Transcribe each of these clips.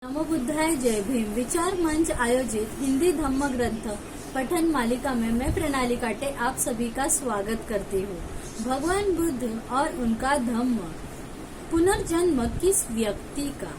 नमो बुद्धाय जय भीम विचार मंच आयोजित हिंदी धम्म ग्रंथ पठन मालिका में मैं प्रणाली काटे आप सभी का स्वागत करती हूँ। भगवान बुद्ध और उनका धम्म। पुनर्जन्म किस व्यक्ति का?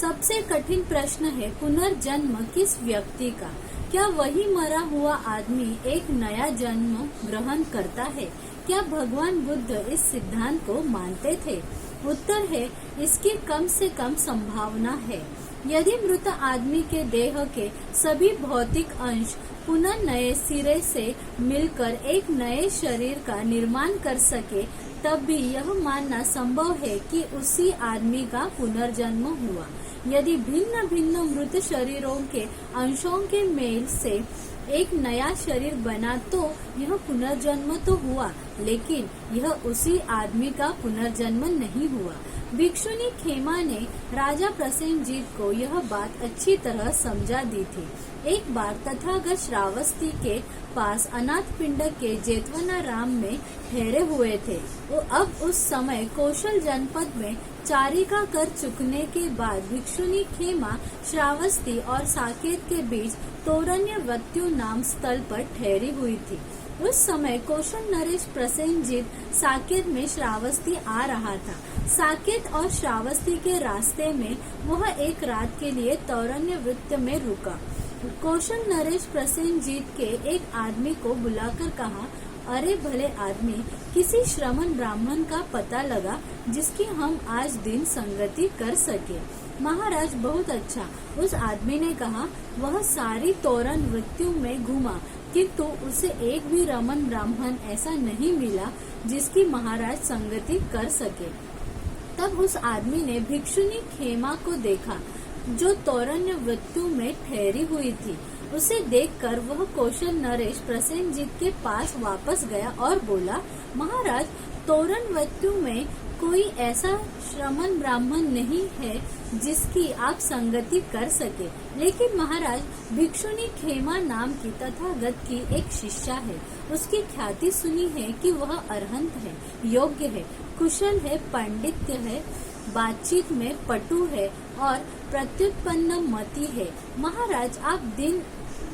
सबसे कठिन प्रश्न है पुनर्जन्म किस व्यक्ति का। क्या वही मरा हुआ आदमी एक नया जन्म ग्रहण करता है? क्या भगवान बुद्ध इस सिद्धांत को मानते थे? उत्तर है इसकी कम से कम संभावना है। यदि मृत आदमी के देह के सभी भौतिक अंश पुनः नए सिरे से मिलकर एक नए शरीर का निर्माण कर सके, तब भी यह मानना संभव है कि उसी आदमी का पुनर्जन्म हुआ। यदि भिन्न भिन्न मृत शरीरों के अंशों के मेल से एक नया शरीर बना तो यह पुनर्जन्म तो हुआ, लेकिन यह उसी आदमी का पुनर्जन्म नहीं हुआ। भिक्षुनी खेमा ने राजा प्रसेनजीत को यह बात अच्छी तरह समझा दी थी। एक बार तथागत श्रावस्ती के पास अनाथ पिंड के जेतवनाराम में ठहरे हुए थे। वो अब उस समय कौशल जनपद में चारिका कर चुकने के बाद भिक्षुनी खेमा श्रावस्ती और साकेत के बीच तोरण्यवत्यु नाम स्थल पर ठहरी हुई थी। उस समय कौशल नरेश प्रसेनजीत साकेत में श्रावस्ती आ रहा था। साकेत और श्रावस्ती के रास्ते में वह एक रात के लिए तोरण्यवत्य में रुका। कौशल नरेश प्रसेनजीत के एक आदमी को बुलाकर कहा, अरे भले आदमी, किसी श्रमण ब्राह्मण का पता लगा जिसकी हम आज दिन संगति कर सके। महाराज बहुत अच्छा, उस आदमी ने कहा। वह सारी तोरण वृत्तियों में घूमा, किंतु उसे एक भी रमन ब्राह्मण ऐसा नहीं मिला जिसकी महाराज संगति कर सके। तब उस आदमी ने भिक्षुनी खेमा को देखा जो तोरण्य वृत्तियों में ठहरी हुई थी। उसे देखकर वह कौशल नरेश प्रसेनजीत के पास वापस गया और बोला, महाराज, तोरण वृत्तियों में कोई ऐसा श्रमण ब्राह्मण नहीं है जिसकी आप संगति कर सके, लेकिन महाराज, भिक्षुनी खेमा नाम की तथागत की एक शिष्या है। उसकी ख्याति सुनी है कि वह अरहंत है, योग्य है, कुशल है, पांडित्य है, बातचीत में पटु है और प्रत्युत्पन्न मति है। महाराज,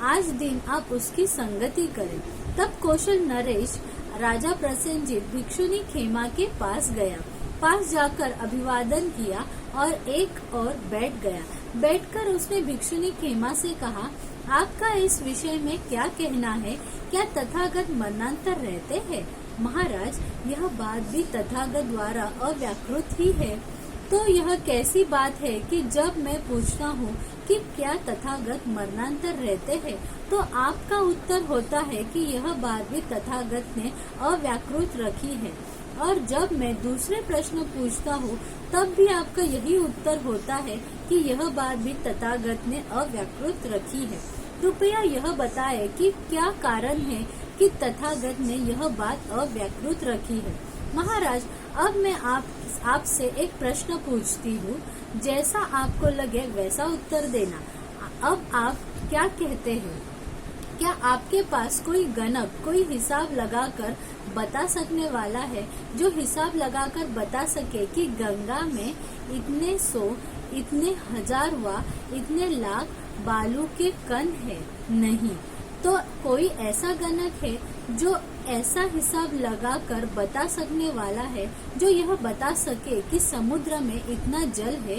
आज दिन आप उसकी संगति करें। तब कौशल नरेश राजा प्रसेनजीत भिक्षुनी खेमा के पास गया। पास जाकर अभिवादन किया और एक और बैठ गया। बैठकर उसने भिक्षुनी खेमा से कहा, आपका इस विषय में क्या कहना है? क्या तथागत मरणांतर रहते हैं? महाराज, यह बात भी तथागत द्वारा अव्याकृत ही है। तो यह कैसी बात है कि जब मैं पूछता हूँ कि क्या तथागत मरणांतर रहते हैं, तो आपका उत्तर होता है कि यह बात भी तथागत ने अव्याकृत रखी है, और जब मैं दूसरे प्रश्न पूछता हूँ तब भी आपका यही उत्तर होता है कि यह बात भी तथागत ने अव्याकृत रखी है। कृपया यह बताएं कि क्या कारण है कि तथागत ने यह बात अव्याकृत रखी है। महाराज, अब मैं आपसे एक प्रश्न पूछती हूँ, जैसा आपको लगे वैसा उत्तर देना। अब आप क्या कहते हैं? क्या आपके पास कोई गणक, कोई हिसाब लगाकर बता सकने वाला है, जो हिसाब लगाकर बता सके कि गंगा में इतने 100, इतने हजार व इतने लाख बालू के कण है? नहीं। तो कोई ऐसा गणक है जो ऐसा हिसाब लगाकर बता सकने वाला है, जो यह बता सके कि समुद्र में इतना जल है,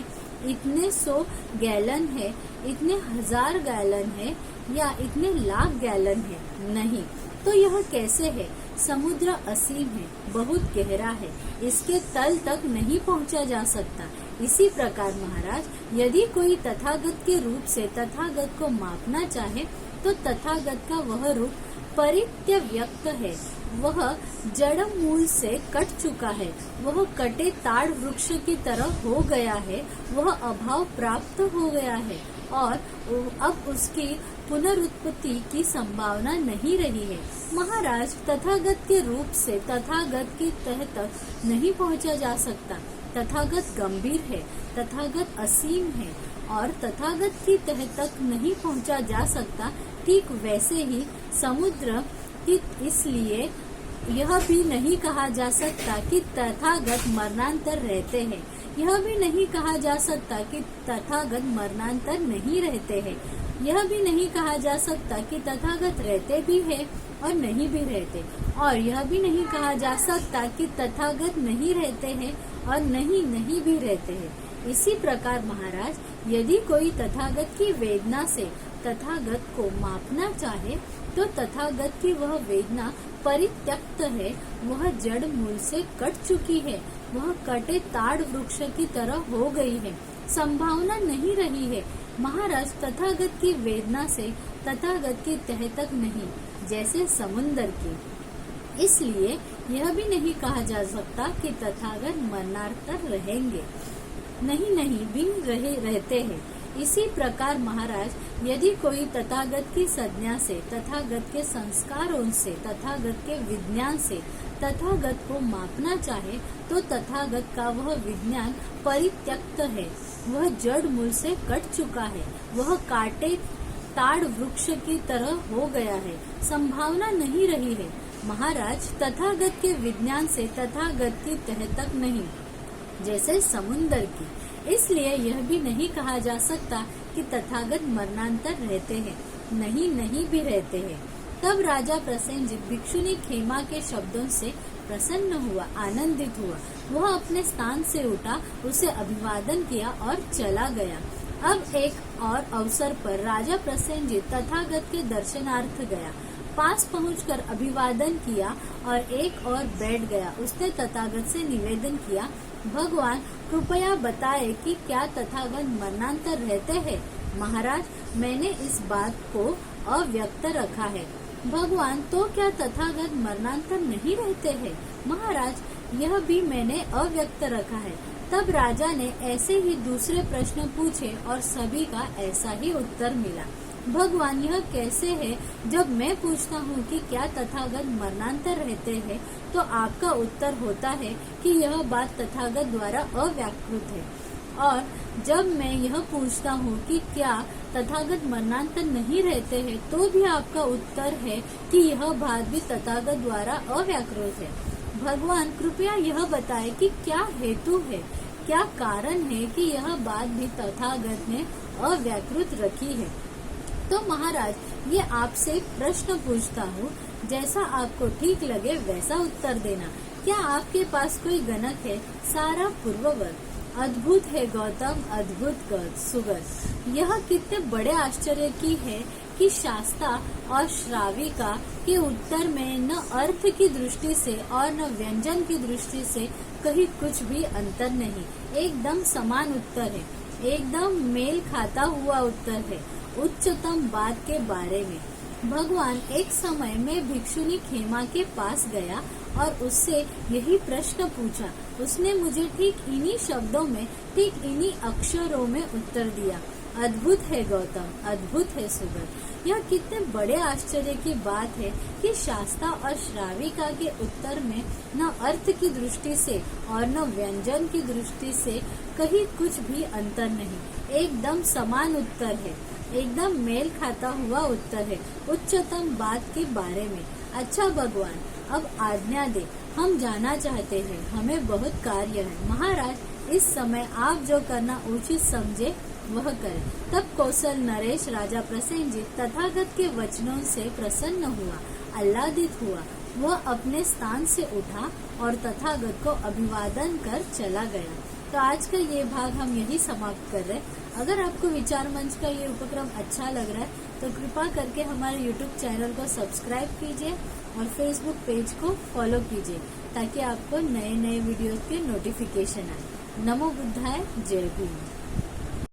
इतने 100 गैलन है, इतने 1000 गैलन है या इतने लाख गैलन है? नहीं। तो यह कैसे है? समुद्र असीम है, बहुत गहरा है, इसके तल तक नहीं पहुंचा जा सकता। इसी प्रकार महाराज, यदि कोई तथागत के रूप से तथागत को मापना चाहे तो तथागत का वह रूप परित्यव्यक्त है। वह जड़ मूल से कट चुका है, वह कटे ताड़ वृक्ष की तरह हो गया है, वह अभाव प्राप्त हो गया है और अब उसकी पुनरुत्पत्ति की संभावना नहीं रही है। महाराज, तथागत के रूप से तथागत की तह तक नहीं पहुंचा जा सकता। तथागत गंभीर है, तथागत असीम है और तथागत की तह तक नहीं पहुंचा जा सकता। ठीक वैसे ही समुद्र की, इसलिए यह भी नहीं कहा जा सकता कि तथागत मरणांतर रहते हैं। यह भी नहीं कहा जा सकता कि तथागत मरणांतर नहीं रहते हैं। यह भी नहीं कहा जा सकता कि तथागत रहते भी हैं और नहीं भी रहते, और यह भी नहीं कहा जा सकता कि तथागत नहीं रहते हैं और नहीं भी रहते हैं। इसी प्रकार महाराज, यदि कोई तथागत की वेदना से तथागत को मापना चाहे तो तथागत की वह वेदना परित्यक्त है, वह जड़ मूल से कट चुकी है, वह कटे ताड़ वृक्ष की तरह हो गई है, संभावना नहीं रही है। महाराज, तथागत की वेदना से तथागत की तह तक नहीं, जैसे समुन्दर की। इसलिए यह भी नहीं कहा जा सकता कि तथागत मरणांतर रहेंगे, नहीं भी रहते हैं। इसी प्रकार महाराज, यदि कोई तथागत की संज्ञा से, तथागत के संस्कारों से, तथागत के विज्ञान से तथागत को मापना चाहे तो तथागत का वह विज्ञान परित्यक्त है, वह जड़ मूल से कट चुका है, वह काटे ताड़ वृक्ष की तरह हो गया है, संभावना नहीं रही है। महाराज, तथागत के विज्ञान से तथागत की तह तक नहीं, जैसे समुन्दर की। इसलिए यह भी नहीं कहा जा सकता कि तथागत मरणांतर रहते हैं, नहीं भी रहते हैं। तब राजा प्रसेनजित भिक्षुनी खेमा के शब्दों से प्रसन्न हुआ, आनंदित हुआ। वह अपने स्थान से उठा, उसे अभिवादन किया और चला गया। अब एक और अवसर पर राजा प्रसेनजित तथागत के दर्शनार्थ गया। पास पहुंचकर अभिवादन किया और एक और बैठ गया। उसने तथागत से निवेदन किया, भगवान कृपया बताए कि क्या तथागत मरणांतर रहते हैं। महाराज, मैंने इस बात को अव्यक्त रखा है। भगवान, तो क्या तथागत मरणांतर नहीं रहते हैं। महाराज, यह भी मैंने अव्यक्त रखा है। तब राजा ने ऐसे ही दूसरे प्रश्न पूछे और सभी का ऐसा ही उत्तर मिला। भगवान, यह कैसे है? जब मैं पूछता हूँ कि क्या तथागत मरणांतर रहते हैं तो आपका उत्तर होता है कि यह बात तथागत द्वारा अव्याकृत है, और जब मैं यह पूछता हूँ कि क्या तथागत मरणांतर नहीं रहते हैं तो भी आपका उत्तर है कि यह बात भी तथागत द्वारा अव्याकृत है। भगवान, कृपया यह बताएं कि क्या हेतु है, क्या कारण है कि यह बात भी तथागत ने अव्याकृत रखी है। तो महाराज, ये आपसे प्रश्न पूछता हूँ, जैसा आपको ठीक लगे वैसा उत्तर देना। क्या आपके पास कोई गणक है? सारा पूर्ववत। अद्भुत है गौतम, अद्भुत सुगत। यह कितने बड़े आश्चर्य की है कि शास्ता और श्राविका के उत्तर में न अर्थ की दृष्टि से और न व्यंजन की दृष्टि से कहीं कुछ भी अंतर नहीं, एकदम समान उत्तर है, एकदम मेल खाता हुआ उत्तर है उच्चतम बात के बारे में। भगवान, एक समय में भिक्षुनी खेमा के पास गया और उससे यही प्रश्न पूछा। उसने मुझे ठीक इन्हीं शब्दों में, ठीक इन्हीं अक्षरों में उत्तर दिया, अद्भुत है गौतम, अद्भुत है सुगत। यह कितने बड़े आश्चर्य की बात है कि शास्ता और श्राविका के उत्तर में न अर्थ की दृष्टि से और न व्यंजन की दृष्टि से कहीं कुछ भी अंतर नहीं, एकदम समान उत्तर है, एकदम मेल खाता हुआ उत्तर है उच्चतम बात के बारे में। अच्छा भगवान, अब आज्ञा दे, हम जाना चाहते हैं, हमें बहुत कार्य है। महाराज, इस समय आप जो करना उचित समझे वह करें। तब कौशल नरेश राजा प्रसेनजित तथागत के वचनों से प्रसन्न हुआ, आह्लादित हुआ। वह अपने स्थान से उठा और तथागत को अभिवादन कर चला गया। तो आज का ये भाग हम यही समाप्त कर रहे हैं। अगर आपको विचार मंच का ये उपक्रम अच्छा लग रहा है तो कृपा करके हमारे YouTube चैनल को सब्सक्राइब कीजिए और Facebook पेज को फॉलो कीजिए ताकि आपको नए नए वीडियो के नोटिफिकेशन आए। नमो बुद्धाय, जय भीम।